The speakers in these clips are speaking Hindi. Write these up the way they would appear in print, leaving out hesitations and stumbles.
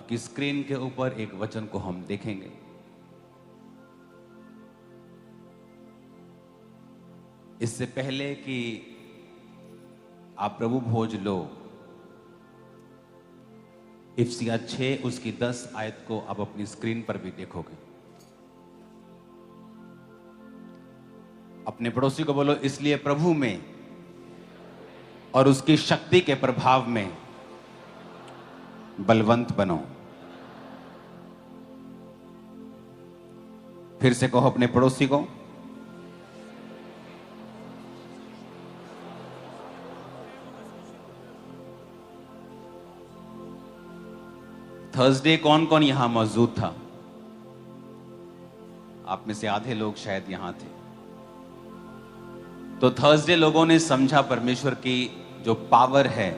आपकी स्क्रीन के ऊपर एक वचन को हम देखेंगे। इससे पहले कि आप प्रभु भोज लो, इफिसियाँ 6 उसकी 10 आयत को आप अपनी स्क्रीन पर भी देखोगे। अपने पड़ोसी को बोलो, इसलिए प्रभु में और उसकी शक्ति के प्रभाव में बलवंत बनो। फिर से कहो अपने पड़ोसी को, थर्सडे कौन कौन यहां मौजूद था? आप में से आधे लोग शायद यहां थे। तो थर्सडे लोगों ने समझा परमेश्वर की जो पावर है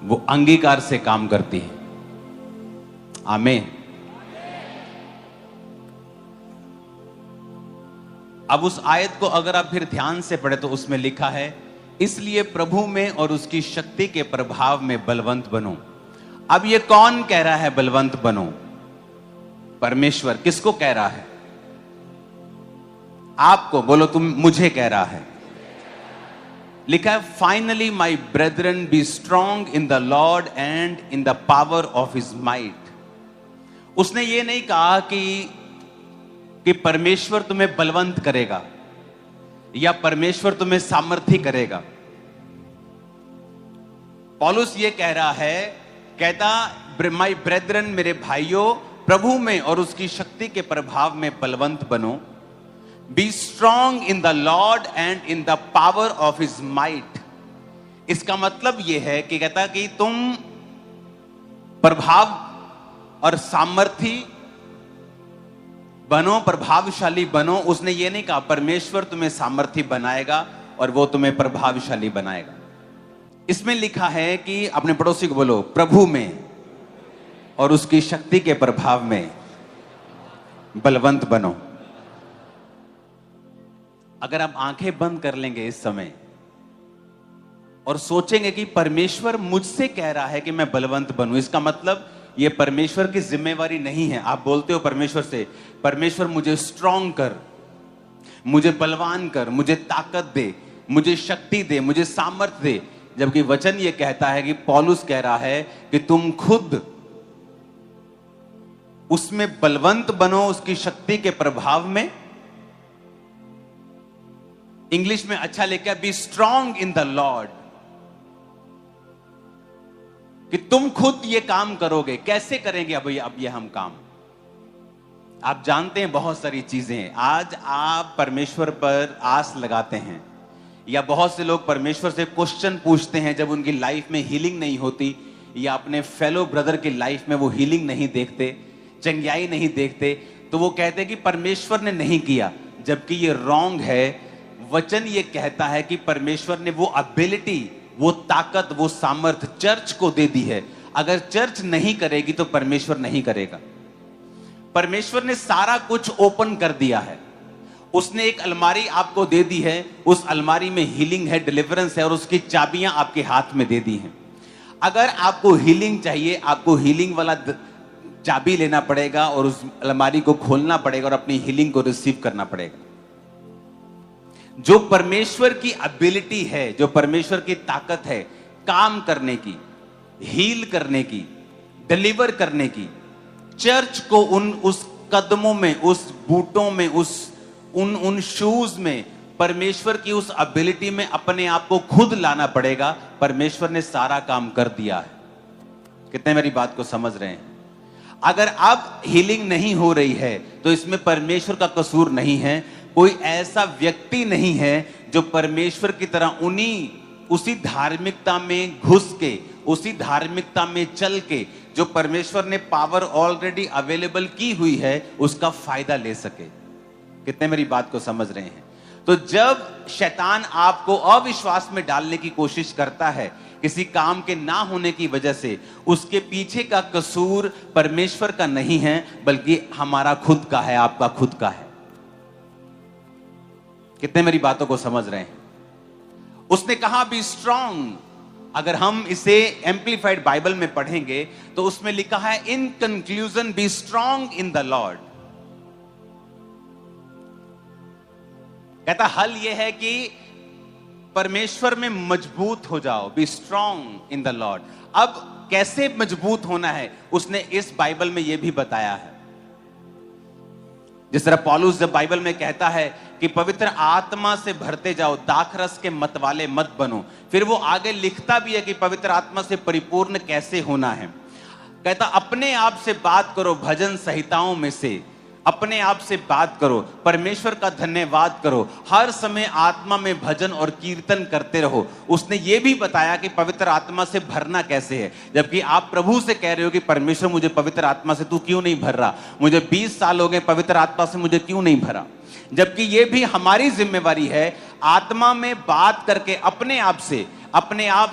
वो अंगीकार से काम करती है। आमीन। अब उस आयत को अगर आप फिर ध्यान से पढ़े तो उसमें लिखा है, इसलिए प्रभु में और उसकी शक्ति के प्रभाव में बलवंत बनो। अब ये कौन कह रहा है बलवंत बनो? परमेश्वर। किसको कह रहा है? आपको। बोलो, तुम मुझे कह रहा है। लिखा है, finally my brethren be strong in the Lord and in the power of his might. उसने ये नहीं कहा कि परमेश्वर तुम्हें बलवंत करेगा या परमेश्वर तुम्हें सामर्थी करेगा। पौलुस ये कह रहा है, कहता माई ब्रेदरन, मेरे भाइयों, प्रभु में और उसकी शक्ति के प्रभाव में बलवंत बनो। Be strong in the Lord and in the power of his might. इसका मतलब यह है कि कहता कि तुम प्रभाव और सामर्थी बनो, प्रभावशाली बनो। उसने ये नहीं कहा परमेश्वर तुम्हें सामर्थी बनाएगा और वो तुम्हें प्रभावशाली बनाएगा। इसमें लिखा है कि अपने पड़ोसी को बोलो, प्रभु में और उसकी शक्ति के प्रभाव में बलवंत बनो। अगर आप आंखें बंद कर लेंगे इस समय और सोचेंगे कि परमेश्वर मुझसे कह रहा है कि मैं बलवंत बनूं, इसका मतलब ये परमेश्वर की जिम्मेवारी नहीं है। आप बोलते हो परमेश्वर से, परमेश्वर मुझे स्ट्रॉन्ग कर, मुझे बलवान कर, मुझे ताकत दे, मुझे शक्ति दे, मुझे सामर्थ्य दे। जबकि वचन ये कहता है कि पौलुस कह रहा है कि तुम खुद उसमें बलवंत बनो, उसकी शक्ति के प्रभाव में। इंग्लिश में अच्छा लिखा है, be strong in the Lord. कि तुम खुद ये काम करोगे। कैसे करेंगे अब ये हम काम? आप जानते हैं बहुत सारी चीजें। आज आप परमेश्वर पर आस लगाते हैं, या बहुत से लोग परमेश्वर से क्वेश्चन पूछते हैं जब उनकी लाइफ में हीलिंग नहीं होती, या अपने फेलो ब्रदर की लाइफ में वो हीलिंग नहीं देखते, चंगियाई नहीं देखते, तो वो कहते हैं कि परमेश्वर ने नहीं किया। जबकि ये रॉन्ग है। वचन ये कहता है कि परमेश्वर ने वो एबिलिटी, वो ताकत, वो सामर्थ चर्च को दे दी है। अगर चर्च नहीं करेगी तो परमेश्वर नहीं करेगा। परमेश्वर ने सारा कुछ ओपन कर दिया है। उसने एक अलमारी आपको दे दी है, उस अलमारी में हीलिंग है, डिलीवरेंस है, और उसकी चाबियां आपके हाथ में दे दी हैं। अगर आपको हीलिंग चाहिए, आपको हीलिंग वाला चाबी लेना पड़ेगा और उस अलमारी को खोलना पड़ेगा और अपनी हीलिंग को रिसीव करना पड़ेगा। जो परमेश्वर की एबिलिटी है, जो परमेश्वर की ताकत है काम करने की, हील करने की, डिलीवर करने की, चर्च को उस कदमों में, उस बूटों में, उन शूज में परमेश्वर की उस एबिलिटी में अपने आप को खुद लाना पड़ेगा। परमेश्वर ने सारा काम कर दिया है। कितने मेरी बात को समझ रहे हैं? अगर अब हीलिंग नहीं हो रही है तो इसमें परमेश्वर का कसूर नहीं है। कोई ऐसा व्यक्ति नहीं है जो परमेश्वर की तरह उसी धार्मिकता में घुस के, उसी धार्मिकता में चल के, जो परमेश्वर ने पावर ऑलरेडी अवेलेबल की हुई है, उसका फायदा ले सके। कितने मेरी बात को समझ रहे हैं? तो जब शैतान आपको अविश्वास में डालने की कोशिश करता है किसी काम के ना होने की वजह से, उसके पीछे का कसूर परमेश्वर का नहीं है, बल्कि हमारा खुद का है, आपका खुद का है। कितने मेरी बातों को समझ रहे हैं? उसने कहा बी स्ट्रॉन्ग, अगर हम इसे एम्प्लीफाइड बाइबल में पढ़ेंगे तो उसमें लिखा है, in conclusion B strong in the Lord. कहता हल यह है कि परमेश्वर में मजबूत हो जाओ, B strong in the Lord. अब कैसे मजबूत होना है उसने इस बाइबल में यह भी बताया है। जिस तरह पौलुस जब बाइबल में कहता है कि पवित्र आत्मा से भरते जाओ, दाखरस के मतवाले मत बनो, फिर वो आगे लिखता भी है कि पवित्र आत्मा से परिपूर्ण कैसे होना है। कहता अपने आप से बात करो भजन संहिताओं में से, अपने आप से बात करो, परमेश्वर का धन्यवाद करो, हर समय आत्मा में भजन और कीर्तन करते रहो। उसने ये भी बताया कि पवित्र आत्मा से भरना कैसे है, जबकि आप प्रभु से कह रहे हो कि परमेश्वर मुझे पवित्र आत्मा से तू क्यों नहीं भर रहा, मुझे 20 साल हो गए पवित्र आत्मा से मुझे क्यों नहीं भरा। जबकि ये भी हमारी जिम्मेवारी है, आत्मा में बात करके अपने आप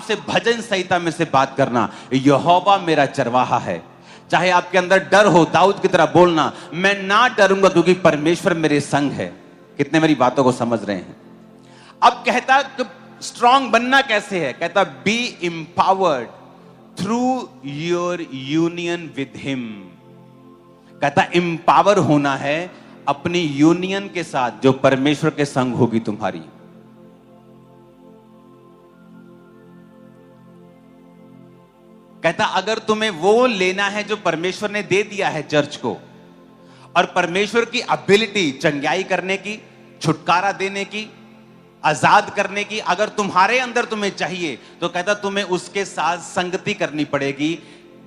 से भजन संहिता में से बात करना। यहोवा मेरा चरवाहा है। चाहे आपके अंदर डर हो, दाऊद की तरह बोलना, मैं ना डरूंगा क्योंकि परमेश्वर मेरे संग है। कितने मेरी बातों को समझ रहे हैं। अब कहता कि स्ट्रांग बनना कैसे है, कहता B empowered through your union with him. कहता एम्पावर होना है अपनी यूनियन के साथ जो परमेश्वर के संग होगी तुम्हारी। कहता अगर तुम्हें वो लेना है जो परमेश्वर ने दे दिया है चर्च को, और परमेश्वर की एबिलिटी चंगाई करने की, छुटकारा देने की, आजाद करने की अगर तुम्हारे अंदर तुम्हें चाहिए, तो कहता तुम्हें उसके साथ संगति करनी पड़ेगी।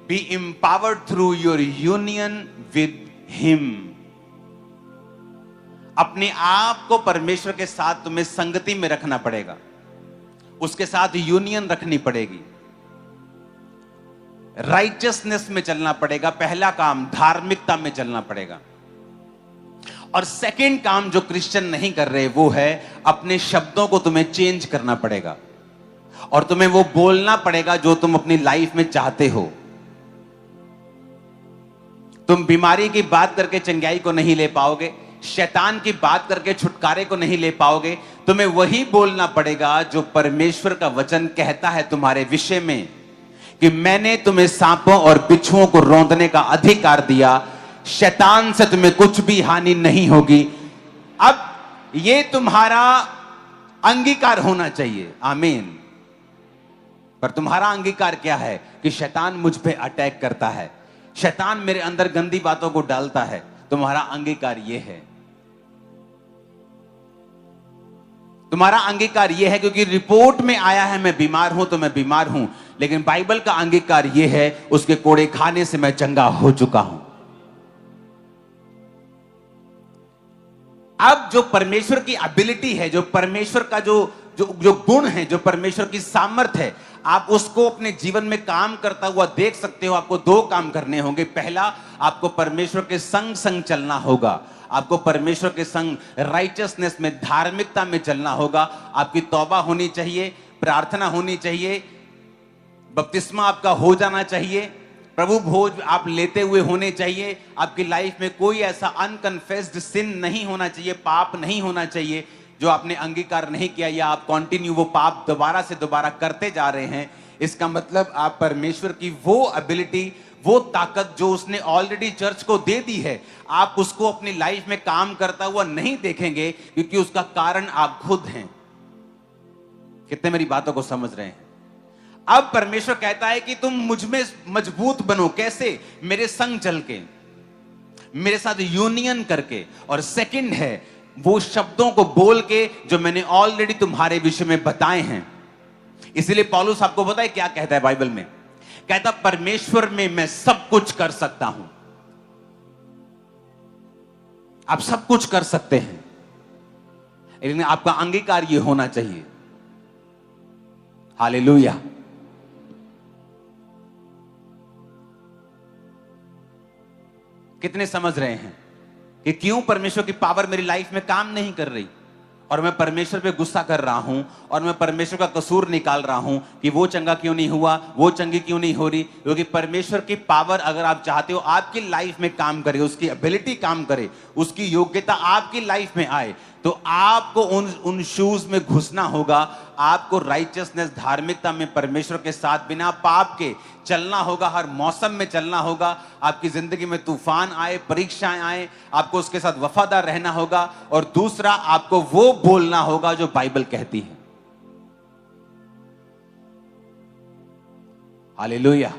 B empowered through your union with him. अपने आप को परमेश्वर के साथ तुम्हें संगति में रखना पड़ेगा, उसके साथ यूनियन रखनी पड़ेगी, राइचियसनेस में चलना पड़ेगा। पहला काम धार्मिकता में चलना पड़ेगा। और सेकंड काम जो क्रिश्चियन नहीं कर रहे वो है अपने शब्दों को तुम्हें चेंज करना पड़ेगा और तुम्हें वो बोलना पड़ेगा जो तुम अपनी लाइफ में चाहते हो। तुम बीमारी की बात करके चंगाई को नहीं ले पाओगे, शैतान की बात करके छुटकारे को नहीं ले पाओगे। तुम्हें वही बोलना पड़ेगा जो परमेश्वर का वचन कहता है तुम्हारे विषय में, कि मैंने तुम्हें सांपों और बिच्छुओं को रौंदने का अधिकार दिया, शैतान से तुम्हें कुछ भी हानि नहीं होगी। अब यह तुम्हारा अंगीकार होना चाहिए। आमीन। पर तुम्हारा अंगीकार क्या है कि शैतान मुझ पे अटैक करता है, शैतान मेरे अंदर गंदी बातों को डालता है। तुम्हारा अंगीकार यह है, तुम्हारा अंगीकार यह है, क्योंकि रिपोर्ट में आया है मैं बीमार हूं तो मैं बीमार हूं, लेकिन बाइबल का अंगीकार यह है उसके कोड़े खाने से मैं चंगा हो चुका हूं। अब जो परमेश्वर की एबिलिटी है, जो परमेश्वर का जो गुण है, जो परमेश्वर की सामर्थ्य है, आप उसको अपने जीवन में काम करता हुआ देख सकते हो। आपको दो काम करने होंगे। पहला, आपको परमेश्वर के संग संग चलना होगा। आपको परमेश्वर के संग राइचियसनेस में, धार्मिकता में चलना होगा। आपकी तौबा होनी चाहिए, प्रार्थना होनी चाहिए, बपतिस्मा आपका हो जाना चाहिए, प्रभु भोज आप लेते हुए होने चाहिए। आपकी लाइफ में कोई ऐसा अनकन्फेस्ड सिन नहीं होना चाहिए, पाप नहीं होना चाहिए जो आपने अंगीकार नहीं किया, या आप कंटिन्यू वो पाप दोबारा से दोबारा करते जा रहे हैं। इसका मतलब आप परमेश्वर की वो एबिलिटी, वो ताकत जो उसने ऑलरेडी चर्च को दे दी है, आप उसको अपनी लाइफ में काम करता हुआ नहीं देखेंगे, क्योंकि उसका कारण आप खुद हैं। कितने मेरी बातों को समझ रहे हैं। अब परमेश्वर कहता है कि तुम मुझ में मजबूत बनो। कैसे? मेरे संग चल के, मेरे साथ यूनियन करके। और सेकंड है वो शब्दों को बोल के जो मैंने ऑलरेडी तुम्हारे विषय में बताए हैं। इसलिए पौलुस आपको पता है क्या कहता है बाइबल में? कहता परमेश्वर में मैं सब कुछ कर सकता हूं। आप सब कुछ कर सकते हैं, लेकिन आपका अंगीकार यह होना चाहिए। हालेलुया। कितने समझ रहे हैं कि क्यों परमेश्वर की पावर मेरी लाइफ में काम नहीं कर रही, और मैं परमेश्वर पे गुस्सा कर रहा हूं, और मैं परमेश्वर का कसूर निकाल रहा हूं कि वो चंगा क्यों नहीं हुआ, वो चंगी क्यों नहीं हो रही। क्योंकि परमेश्वर की पावर अगर आप चाहते हो आपकी लाइफ में काम करे, उसकी एबिलिटी काम करे, उसकी योग्यता आपकी लाइफ में आए, तो आपको उन शूज में घुसना होगा। आपको राइचियसनेस, धार्मिकता में परमेश्वर के साथ बिना पाप के चलना होगा। हर मौसम में चलना होगा। आपकी जिंदगी में तूफान आए, परीक्षाएं आए, आपको उसके साथ वफादार रहना होगा। और दूसरा, आपको वो बोलना होगा जो बाइबल कहती है। हालेलुया।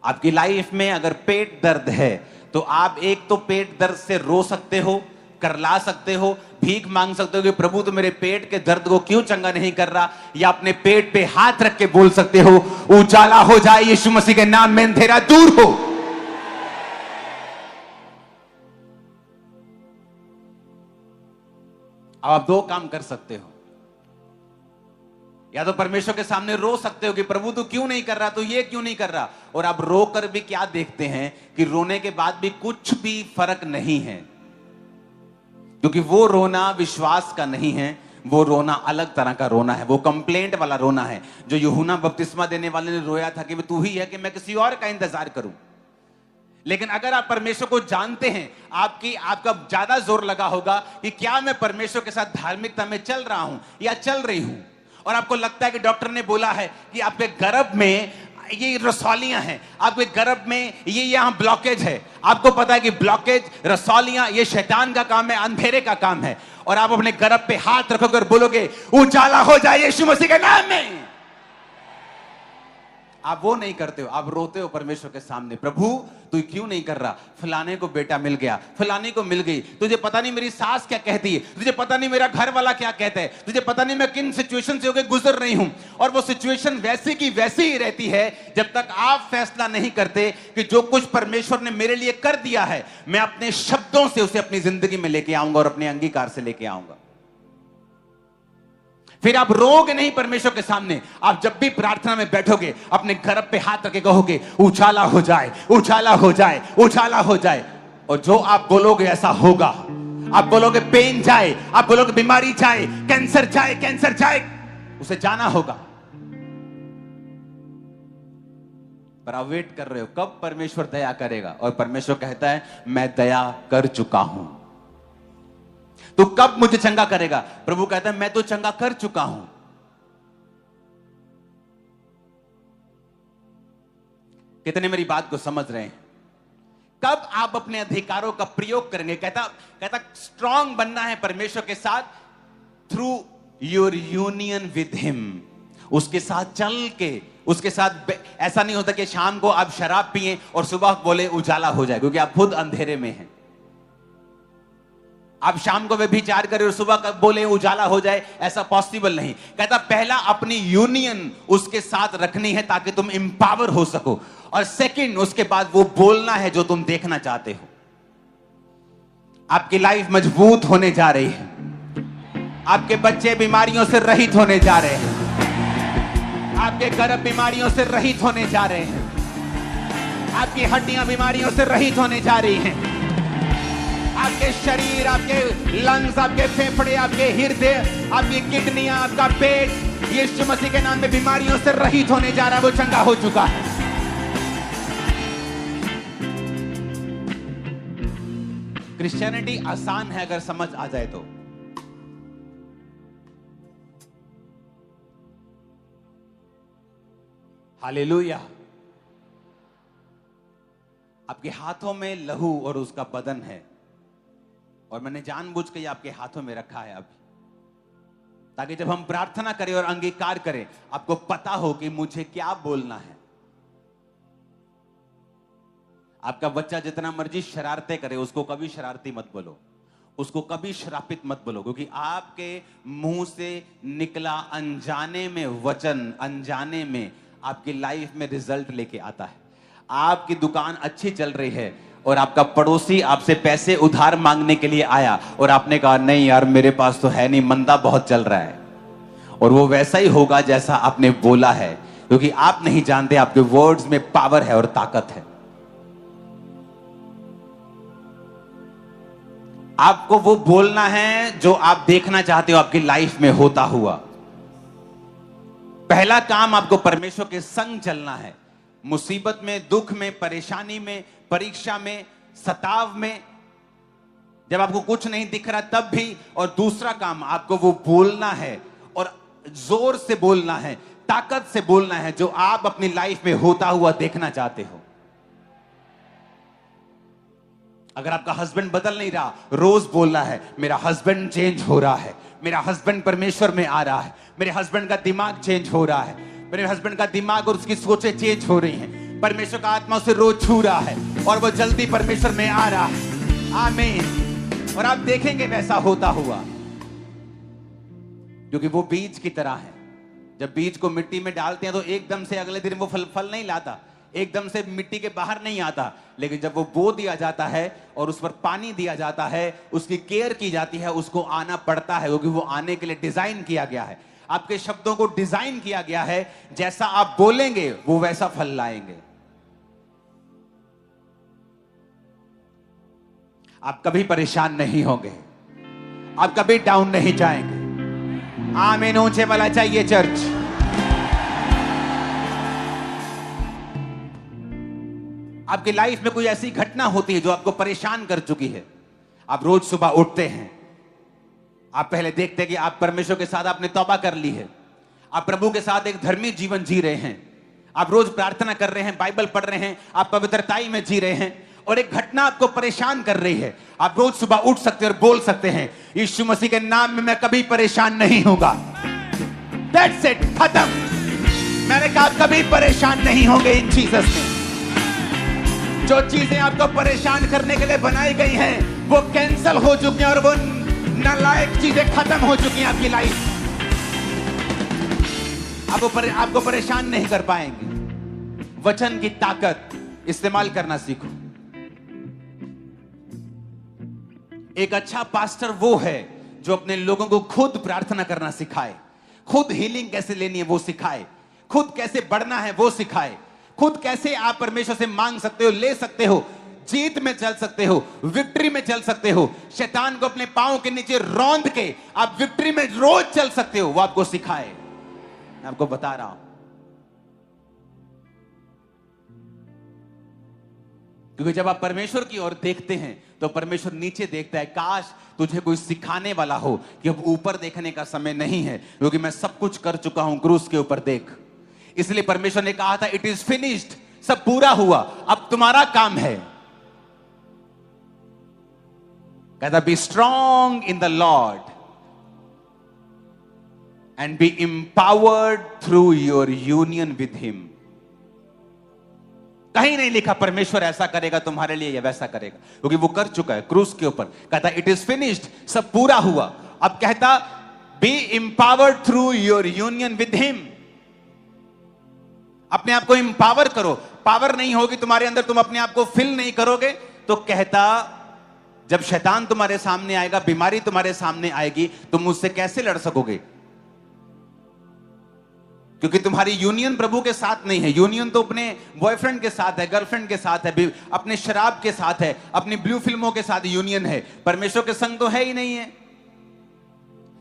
आपकी लाइफ में अगर पेट दर्द है तो आप एक तो पेट दर्द से रो सकते हो, करला सकते हो, भीख मांग सकते हो कि प्रभु तो मेरे पेट के दर्द को क्यों चंगा नहीं कर रहा, या अपने पेट पे हाथ रख के बोल सकते हो, उजाला हो जाए यीशु मसीह के नाम में, अंधेरा दूर हो। अब आप दो काम कर सकते हो। या तो परमेश्वर के सामने रो सकते हो कि प्रभु तू क्यों नहीं कर रहा, तो ये क्यों नहीं कर रहा। और आप रो कर भी क्या देखते हैं कि रोने के बाद भी कुछ भी फर्क नहीं है, क्योंकि वो रोना विश्वास का नहीं है, वो रोना अलग तरह का रोना है। वो कंप्लेंट वाला रोना है, जो यूहन्ना बपतिस्मा देने वाले ने रोया था कि तू ही है कि मैं किसी और का इंतजार करूं। लेकिन अगर आप परमेश्वर को जानते हैं, आपका ज्यादा जोर लगा होगा कि क्या मैं परमेश्वर के साथ धार्मिकता में चल रहा हूं या चल रही हूं। और आपको लगता है कि डॉक्टर ने बोला है कि आपके गर्भ में ये रसौलियां हैं, आपके गर्भ में ये यहां ब्लॉकेज है। आपको पता है कि ब्लॉकेज, रसौलियां, ये शैतान का काम है, अंधेरे का काम है। और आप अपने गर्भ पे हाथ रखोगे और बोलोगे उजाला हो जाए यीशु मसीह के नाम में। आप वो नहीं करते हो, आप रोते हो परमेश्वर के सामने, प्रभु तू क्यों नहीं कर रहा, फलाने को बेटा मिल गया, फलाने को मिल गई, तुझे पता नहीं मेरी सास क्या कहती है, तुझे पता नहीं मेरा घर वाला क्या कहता है, तुझे पता नहीं मैं किन सिचुएशन से होकर गुजर रही हूं। और वो सिचुएशन वैसी की वैसी ही रहती है जब तक आप फैसला नहीं करते कि जो कुछ परमेश्वर ने मेरे लिए कर दिया है, मैं अपने शब्दों से उसे अपनी जिंदगी में लेके आऊंगा और अपने अंगीकार से लेके आऊंगा। फिर आप रोगे नहीं परमेश्वर के सामने। आप जब भी प्रार्थना में बैठोगे, अपने गर्भ पे हाथ रखे कहोगे उछाला हो जाए, उछाला हो जाए, उछाला हो जाए। और जो आप बोलोगे ऐसा होगा। आप बोलोगे पेन जाए, आप बोलोगे बीमारी जाए, कैंसर जाए, कैंसर जाए, उसे जाना होगा। पर आप वेट कर रहे हो कब परमेश्वर दया करेगा, और परमेश्वर कहता है मैं दया कर चुका हूं, तो कब मुझे चंगा करेगा। प्रभु कहता है मैं तो चंगा कर चुका हूं। कितने मेरी बात को समझ रहे हैं। कब आप अपने अधिकारों का प्रयोग करेंगे। कहता स्ट्रांग बनना है परमेश्वर के साथ through your union with him. उसके साथ चल के, उसके साथ ऐसा नहीं होता कि शाम को आप शराब पिए और सुबह बोले उजाला हो जाए, क्योंकि आप खुद अंधेरे में हैं। आप शाम को व्यभिचार करें और सुबह बोले उजाला हो जाए, ऐसा पॉसिबल नहीं। कहता पहला अपनी यूनियन उसके साथ रखनी है ताकि तुम इंपावर हो सको, और सेकंड उसके बाद वो बोलना है जो तुम देखना चाहते हो। आपकी लाइफ मजबूत होने जा रही है, आपके बच्चे बीमारियों से रहित होने जा रहे हैं, आपके गर्भ बीमारियों से रहित होने जा रहे हैं, आपकी हड्डियां बीमारियों से रहित होने जा रही हैं, आपके शरीर, आपके लंग्स, आपके फेफड़े, आपके हृदय, आपकी किडनियां, आपका पेट यीशु मसीह के नाम में बीमारियों से रहित होने जा रहा है। वो चंगा हो चुका है। क्रिश्चियनिटी आसान है अगर समझ आ जाए तो। हालेलुया। आपके हाथों में लहू और उसका बदन है, और मैंने जानबूझ के आपके हाथों में रखा है अभी, ताकि जब हम प्रार्थना करें और अंगीकार करें, आपको पता हो कि मुझे क्या बोलना है। आपका बच्चा जितना मर्जी शरारतें करे, उसको कभी शरारती मत बोलो, उसको कभी श्रापित मत बोलो, क्योंकि आपके मुंह से निकला अनजाने में वचन, अनजाने में आपकी लाइफ में रिजल्ट लेके आता है। आपकी दुकान अच्छी चल रही है और आपका पड़ोसी आपसे पैसे उधार मांगने के लिए आया और आपने कहा नहीं यार मेरे पास तो है नहीं, मंदा बहुत चल रहा है, और वो वैसा ही होगा जैसा आपने बोला है, क्योंकि आप नहीं जानते आपके वर्ड्स में पावर है और ताकत है। आपको वो बोलना है जो आप देखना चाहते हो आपकी लाइफ में होता हुआ। पहला काम आपको परमेश्वर के संग चलना है। मुसीबत में, दुख में, परेशानी में, परीक्षा में, सताव में, जब आपको कुछ नहीं दिख रहा तब भी, और दूसरा काम आपको वो बोलना है, और जोर से बोलना है, ताकत से बोलना है, जो आप अपनी लाइफ में होता हुआ देखना चाहते हो। अगर आपका हस्बैंड बदल नहीं रहा, रोज बोलना है मेरा हस्बैंड चेंज हो रहा है, मेरा हस्बैंड परमेश्वर में आ रहा है, मेरे हस्बैंड का दिमाग चेंज हो रहा है, मेरे हस्बैंड का दिमाग और उसकी सोचें चेंज हो रही हैं, परमेश्वर का आत्मा उसे रोज छू रहा है और वो जल्दी परमेश्वर में आ रहा है। आमीन। और आप देखेंगे वैसा होता हुआ, क्योंकि वो बीज की तरह है। जब बीज को मिट्टी में डालते हैं तो एकदम से अगले दिन वो फल नहीं लाता, एकदम से मिट्टी के बाहर नहीं आता, लेकिन जब वो बो दिया जाता है और उस पर पानी दिया जाता है, उसकी केयर की जाती है, उसको आना पड़ता है, क्योंकि वो आने के लिए डिजाइन किया गया है। आपके शब्दों को डिजाइन किया गया है, जैसा आप बोलेंगे वो वैसा फल लाएंगे। आप कभी परेशान नहीं होंगे, आप कभी डाउन नहीं जाएंगे। आमीन। ऊंचे वाला चाहिए चर्च। आपकी लाइफ में कोई ऐसी घटना होती है जो आपको परेशान कर चुकी है। आप रोज सुबह उठते हैं, आप पहले देखते हैं कि आप परमेश्वर के साथ आपने तौबा कर ली है, आप प्रभु के साथ एक धर्मी जीवन जी रहे हैं, आप रोज प्रार्थना कर रहे हैं, बाइबल पढ़ रहे हैं, आप पवित्रताई में जी रहे हैं, और एक घटना आपको परेशान कर रही है। आप रोज सुबह उठ सकते हैं और बोल सकते हैं, यीशु मसीह के नाम में मैं कभी परेशान नहीं होगा। That's it, खत्म। मैंने कहा कभी परेशान नहीं होंगे इन जीसस में। जो चीजें आपको परेशान करने के लिए बनाई गई हैं वो कैंसल हो चुकी हैं, और वो नालायक चीजें खत्म हो चुकी हैं आपकी लाइफ। आपको परेशान नहीं कर पाएंगे। वचन की ताकत इस्तेमाल करना सीखो। एक अच्छा पास्टर वो है जो अपने लोगों को खुद प्रार्थना करना सिखाए, खुद हीलिंग कैसे लेनी है वो सिखाए, खुद कैसे बढ़ना है वो सिखाए, खुद कैसे आप परमेश्वर से मांग सकते हो, ले सकते हो, जीत में चल सकते हो, विक्ट्री में चल सकते हो, शैतान को अपने पांव के नीचे रौंद के आप विक्ट्री में रोज चल सकते हो, वो आपको सिखाए। मैं आपको बता रहा हूं, क्योंकि जब आप परमेश्वर की ओर देखते हैं तो परमेश्वर नीचे देखता है। काश तुझे कोई सिखाने वाला हो कि अब ऊपर देखने का समय नहीं है, क्योंकि मैं सब कुछ कर चुका हूं, क्रूस के ऊपर देख। इसलिए परमेश्वर ने कहा था इट इज फिनिश्ड, सब पूरा हुआ, अब तुम्हारा काम है। कहता be strong in the Lord and B empowered through your union with him. कहीं नहीं लिखा परमेश्वर ऐसा करेगा तुम्हारे लिए या वैसा करेगा, क्योंकि वो कर चुका है क्रूस के ऊपर। कहता इट इज फिनिश्ड, सब पूरा हुआ। अब कहता B empowered through your union with him. अपने आप को एम्पावर करो। पावर नहीं होगी तुम्हारे अंदर, तुम अपने आप को फिल नहीं करोगे, तो कहता जब शैतान तुम्हारे सामने आएगा, बीमारी तुम्हारे सामने आएगी, तुम उससे कैसे लड़ सकोगे? क्योंकि तुम्हारी यूनियन प्रभु के साथ नहीं है। यूनियन तो अपने बॉयफ्रेंड के साथ है, गर्लफ्रेंड के साथ है, अपने शराब के साथ है, अपनी ब्लू फिल्मों के साथ यूनियन है। परमेश्वर के संग तो है ही नहीं है।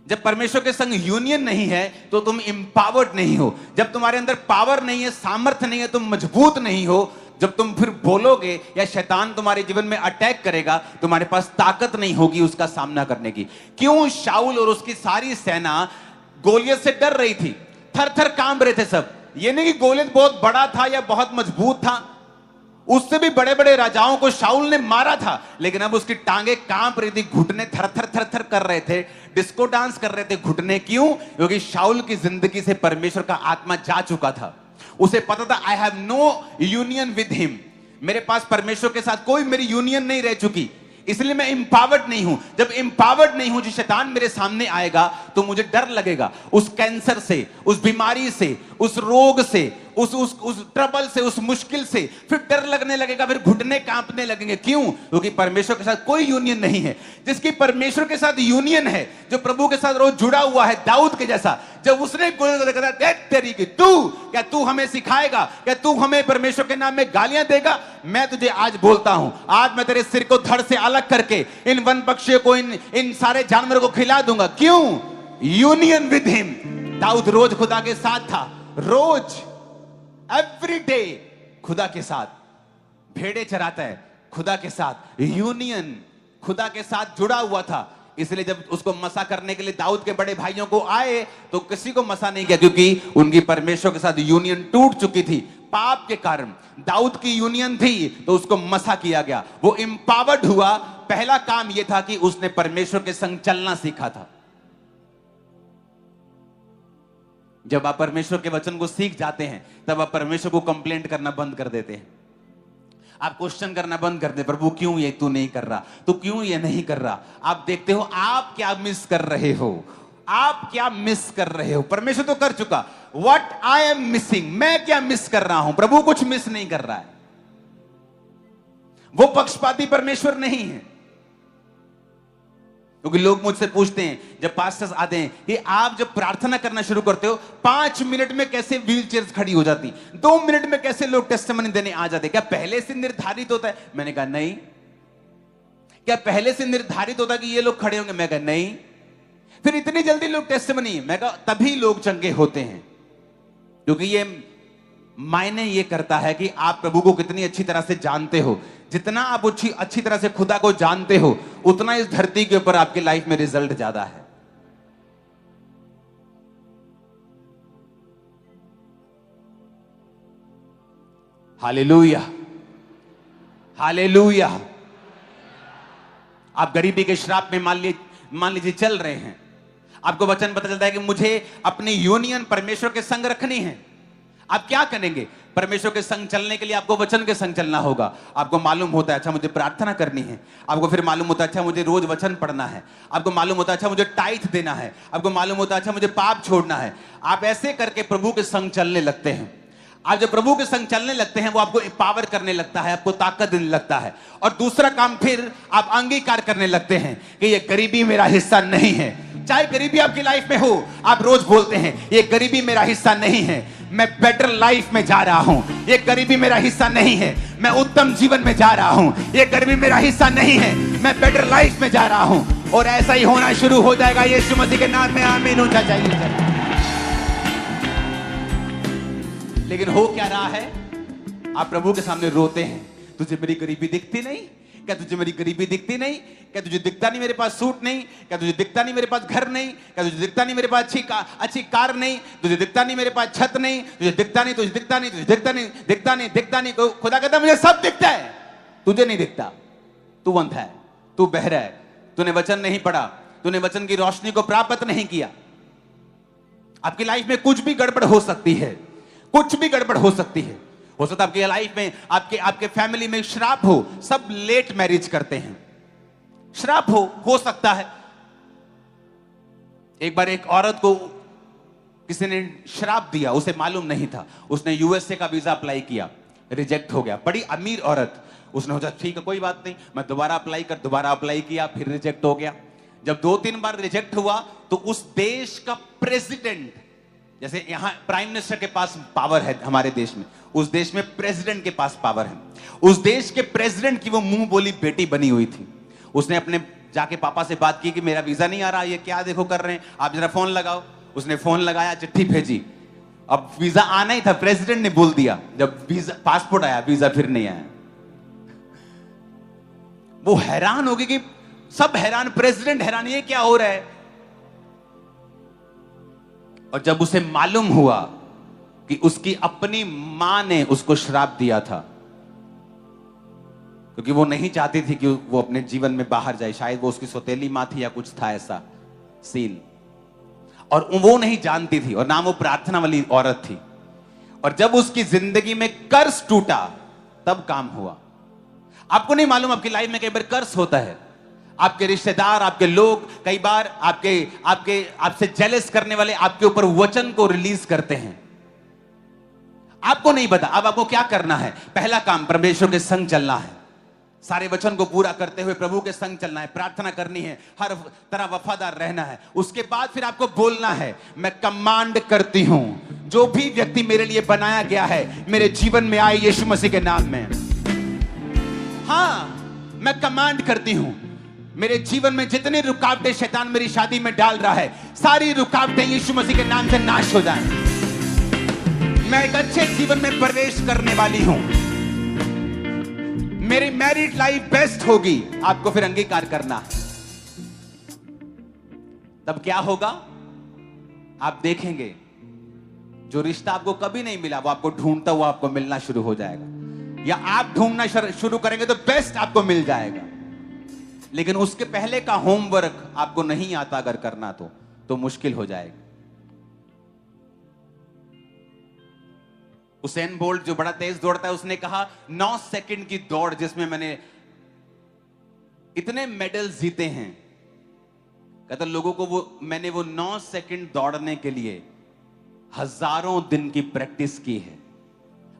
जब परमेश्वर के संग यूनियन नहीं है तो तुम एम्पावर्ड नहीं हो। जब तुम्हारे अंदर पावर नहीं है, सामर्थ्य नहीं है, तुम मजबूत नहीं हो। जब तुम फिर बोलोगे या शैतान तुम्हारे जीवन में अटैक करेगा, तुम्हारे पास ताकत नहीं होगी उसका सामना करने की। क्यों? शाऊल और उसकी सारी सेना गोलियत से डर रही थी, थर थर कांप रहे थे सब। ये नहीं कि गोलियत बहुत बड़ा था या बहुत मजबूत था, उससे भी बड़े बड़े राजाओं को शाऊल ने मारा था, लेकिन अब उसकी टांगे कांप रही थी, घुटने थर थर थर थर कर रहे थे, डिस्को डांस कर रहे थे घुटने। क्यों? क्योंकि शाऊल की जिंदगी से परमेश्वर का आत्मा जा चुका था। उसे पता था I have no union with him, मेरे पास परमेश्वर के साथ कोई मेरी यूनियन नहीं रह चुकी, इसलिए मैं एम्पावर्ड नहीं हूं। जब एम्पावर्ड नहीं हूं, जो शैतान मेरे सामने आएगा तो मुझे डर लगेगा। उस कैंसर से, उस बीमारी से, उस रोग से, उस ट्रबल से, उस मुश्किल से फिर डर लगने लगेगा, फिर घुटने कांपने लगेंगे। क्यों? क्योंकि परमेश्वर के साथ कोई यूनियन नहीं है। जिसकी परमेश्वर के साथ यूनियन है, जो प्रभु के साथ रोज जुड़ा हुआ है, दाऊद के जैसा, जब उसने तेरी की तू हमें सिखाएगा, क्या तू हमें परमेश्वर के नाम में गालियां देगा? मैं तुझे आज बोलता हूं, आज मैं तेरे सिर को धड़ से अलग करके इन वन पक्षियों को, इन सारे जानवरों को खिला दूंगा। क्यों? Union with him. दाऊद रोज खुदा के साथ था, रोज एवरी डे खुदा के साथ, भेड़े चराता है खुदा के साथ, यूनियन खुदा के साथ जुड़ा हुआ था, इसलिए जब उसको मसा करने के लिए दाऊद के बड़े भाइयों को आए तो किसी को मसा नहीं किया, क्योंकि उनकी परमेश्वर के साथ यूनियन टूट चुकी थी पाप के कारण। दाऊद की यूनियन थी तो उसको मसा किया गया, वो एम्पावर्ड हुआ। पहला काम यह था कि उसने परमेश्वर के संग चलना सीखा था। जब आप परमेश्वर के वचन को सीख जाते हैं तब आप परमेश्वर को कंप्लेंट करना बंद कर देते हैं, आप क्वेश्चन करना बंद कर दे, प्रभु क्यों ये तू नहीं कर रहा, तू क्यों ये नहीं कर रहा। आप देखते हो आप क्या मिस कर रहे हो, आप क्या मिस कर रहे हो। परमेश्वर तो कर चुका, व्हाट आई एम मिसिंग, मैं क्या मिस कर रहा हूं। प्रभु कुछ मिस नहीं कर रहा है, वो पक्षपाती परमेश्वर नहीं है। क्योंकि लोग मुझसे पूछते हैं जब पास्टर्स आते हैं कि आप जब प्रार्थना करना शुरू करते हो 5 मिनट में कैसे व्हील चेयर्स खड़ी हो जाती, 2 मिनट में कैसे लोग टेस्टिमनी देने आ जाते, क्या पहले से निर्धारित होता है। मैंने कहा नहीं। क्या पहले से निर्धारित होता कि ये लोग खड़े होंगे। मैं कहा नहीं। फिर इतनी जल्दी लोग टेस्टिमनी, मैं कहा तभी लोग चंगे होते हैं, क्योंकि ये मायने ये करता है कि आप प्रभु को कितनी अच्छी तरह से जानते हो। जितना आप अच्छी तरह से खुदा को जानते हो उतना इस धरती के ऊपर आपकी लाइफ में रिजल्ट ज्यादा है। Hallelujah, hallelujah. आप गरीबी के श्राप में मान लीजिए चल रहे हैं, आपको वचन पता चलता है कि मुझे अपनी यूनियन परमेश्वर के संग रखनी है। आप क्या करेंगे। परमेश्वर के संग चलने के लिए आपको वचन के संग चलना होगा। आपको मालूम होता है अच्छा मुझे प्रार्थना करनी है, आपको फिर मालूम होता है अच्छा मुझे रोज वचन पढ़ना है, आपको मालूम होता है अच्छा मुझे टाइथ देना है, आपको मालूम होता है अच्छा मुझे पाप छोड़ना है। आप ऐसे करके प्रभु के संग चलने लगते हैं। आप जब प्रभु के संग चलने लगते हैं वो आपको एम्पावर करने लगता है, आपको ताकत देने लगता है। और दूसरा काम फिर आप अंगीकार करने लगते हैं कि ये गरीबी मेरा हिस्सा नहीं है। चाहे गरीबी आपकी लाइफ में हो, आप रोज बोलते हैं ये गरीबी मेरा हिस्सा नहीं है, मैं बेटर लाइफ में जा रहा हूं। ये गरीबी मेरा हिस्सा नहीं है, मैं उत्तम जीवन में जा रहा हूं। ये गरीबी मेरा हिस्सा नहीं है, मैं बेटर लाइफ में जा रहा हूं। और ऐसा ही होना शुरू हो जाएगा यीशु मसीह के नाम में। आमीन। ऊंचा चाहिए। लेकिन हो क्या रहा है, आप प्रभु के सामने रोते हैं, तुझे मेरी गरीबी दिखती नहीं क्या, तुझे मेरी गरीबी दिखती नहीं क्या, तुझे दिखता नहीं मेरे पास सूट नहीं क्या, तुझे दिखता नहीं मेरे पास घर नहीं क्या, तुझे दिखता नहीं मेरे पास अच्छी कार नहीं, तुझे दिखता नहीं मेरे पास छत नहीं, तुझे दिखता नहीं, तुझे दिखता नहीं, तुझे दिखता नहीं, दिखता नहीं, दिखता नहीं। खुदा कहता मुझे सब दिखता है, तुझे नहीं दिखता। तू अंधा है, तू बहरा है, तूने वचन नहीं पढ़ा, तूने वचन की रोशनी को प्राप्त नहीं किया। आपकी लाइफ में कुछ भी गड़बड़ हो सकती है, कुछ भी गड़बड़ हो सकती है। हो सकता है आपकी लाइफ में आपके फैमिली में श्राप हो, सब लेट मैरिज करते हैं, श्राप हो सकता है। एक बार एक औरत को किसी ने श्राप दिया, उसे मालूम नहीं था, उसने यूएसए का वीजा अप्लाई किया, रिजेक्ट हो गया। बड़ी अमीर औरत, उसने सोचा ठीक है कोई बात नहीं, मैं दोबारा अप्लाई किया, फिर रिजेक्ट हो गया। जब 2-3 बार रिजेक्ट हुआ तो उस देश का प्रेसिडेंट, जैसे यहां प्राइम मिनिस्टर के पास पावर है हमारे देश में, उस देश में प्रेसिडेंट के पास पावर है। उस देश के प्रेसिडेंट की वो मुंह बोली बेटी बनी हुई थी। उसने अपने जाके पापा से बात की कि मेरा वीजा नहीं आ रहा, ये क्या देखो कर रहे हैं, आप जरा फोन लगाओ। उसने फोन लगाया, चिट्ठी भेजी, अब वीजा आना ही था, प्रेसिडेंट ने बोल दिया। जब वीजा पासपोर्ट आया, वीजा फिर नहीं आया। वो हैरान हो गई कि सब हैरान, प्रेसिडेंट हैरान, ये क्या हो रहा है। और जब उसे मालूम हुआ कि उसकी अपनी मां ने उसको श्राप दिया था, क्योंकि वो नहीं चाहती थी कि वो अपने जीवन में बाहर जाए, शायद वो उसकी सौतेली मां थी या कुछ था ऐसा सीन, और वो नहीं जानती थी, और ना वो प्रार्थना वाली औरत थी। और जब उसकी जिंदगी में कर्ज टूटा तब काम हुआ। आपको नहीं मालूम आपकी लाइफ में कई बार कर्ज होता है। आपके रिश्तेदार, आपके लोग कई बार आपसे जेलस करने वाले आपके ऊपर वचन को रिलीज करते हैं, आपको नहीं पता। अब आपको क्या करना है, पहला काम परमेश्वर के संग चलना है, सारे वचन को पूरा करते हुए प्रभु के संग चलना है, प्रार्थना करनी है, हर तरह वफादार रहना है। उसके बाद फिर आपको बोलना है, मैं कमांड करती हूं जो भी व्यक्ति मेरे लिए बनाया गया है मेरे जीवन में आए यीशु मसीह के नाम में। हां, मैं कमांड करती हूं, मेरे जीवन में जितनी रुकावटें शैतान मेरी शादी में डाल रहा है, सारी रुकावटें यीशु मसीह के नाम से नाश हो जाएं। मैं एक अच्छे जीवन में प्रवेश करने वाली हूं। मेरी मैरिड लाइफ बेस्ट होगी, आपको फिर अंगीकार करना है। तब क्या होगा? आप देखेंगे जो रिश्ता आपको कभी नहीं मिला वो आपको ढूंढता हुआ आपको मिलना शुरू हो जाएगा, या आप ढूंढना शुरू करेंगे तो बेस्ट आपको मिल जाएगा। लेकिन उसके पहले का होमवर्क आपको नहीं आता अगर करना तो मुश्किल हो जाएगा। उसेन बोल्ट जो बड़ा तेज दौड़ता है, उसने कहा 9 सेकंड की दौड़ जिसमें मैंने इतने मेडल जीते हैं, कहता लोगों को मैंने वो 9 सेकंड दौड़ने के लिए हजारों दिन की प्रैक्टिस की है।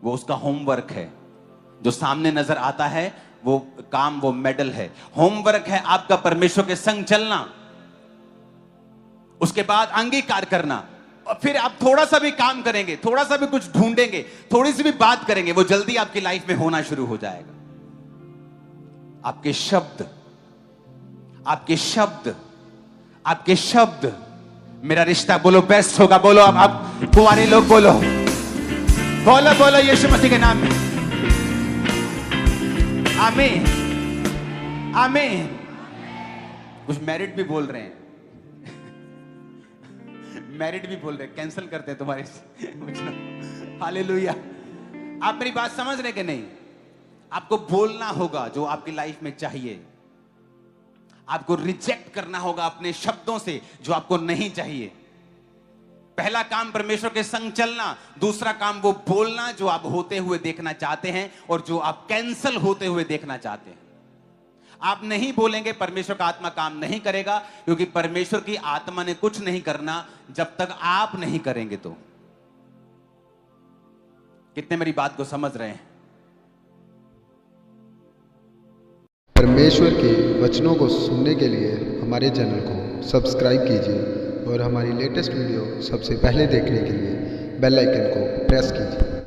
वो उसका होमवर्क है। जो सामने नजर आता है वो काम, वो मेडल है। होमवर्क है आपका परमेश्वर के संग चलना, उसके बाद अंगीकार करना, और फिर आप थोड़ा सा भी काम करेंगे, थोड़ा सा भी कुछ ढूंढेंगे, थोड़ी सी भी बात करेंगे, वो जल्दी आपकी लाइफ में होना शुरू हो जाएगा। आपके शब्द, आपके शब्द, आपके शब्द, मेरा रिश्ता, बोलो बेस्ट होगा। बोलो आप कुंवारे लोग बोलो, बोलो बोलो यीशु मसीह के नाम में, आमीन आमीन। कुछ मैरिड भी बोल रहे हैं, मैरिड भी बोल रहे हैं, कैंसिल करते हैं तुम्हारे हालेलुया। आप मेरी बात समझ रहे कि नहीं? आपको बोलना होगा जो आपकी लाइफ में चाहिए, आपको रिजेक्ट करना होगा अपने शब्दों से जो आपको नहीं चाहिए। पहला काम परमेश्वर के संग चलना, दूसरा काम वो बोलना जो आप होते हुए देखना चाहते हैं और जो आप कैंसल होते हुए देखना चाहते हैं। आप नहीं बोलेंगे, परमेश्वर का आत्मा काम नहीं करेगा, क्योंकि परमेश्वर की आत्मा ने कुछ नहीं करना जब तक आप नहीं करेंगे। तो कितने मेरी बात को समझ रहे हैं? परमेश्वर के वचनों को सुनने के लिए हमारे चैनल को सब्सक्राइब कीजिए और हमारी लेटेस्ट वीडियो सबसे पहले देखने के लिए बेल आइकन को प्रेस कीजिए।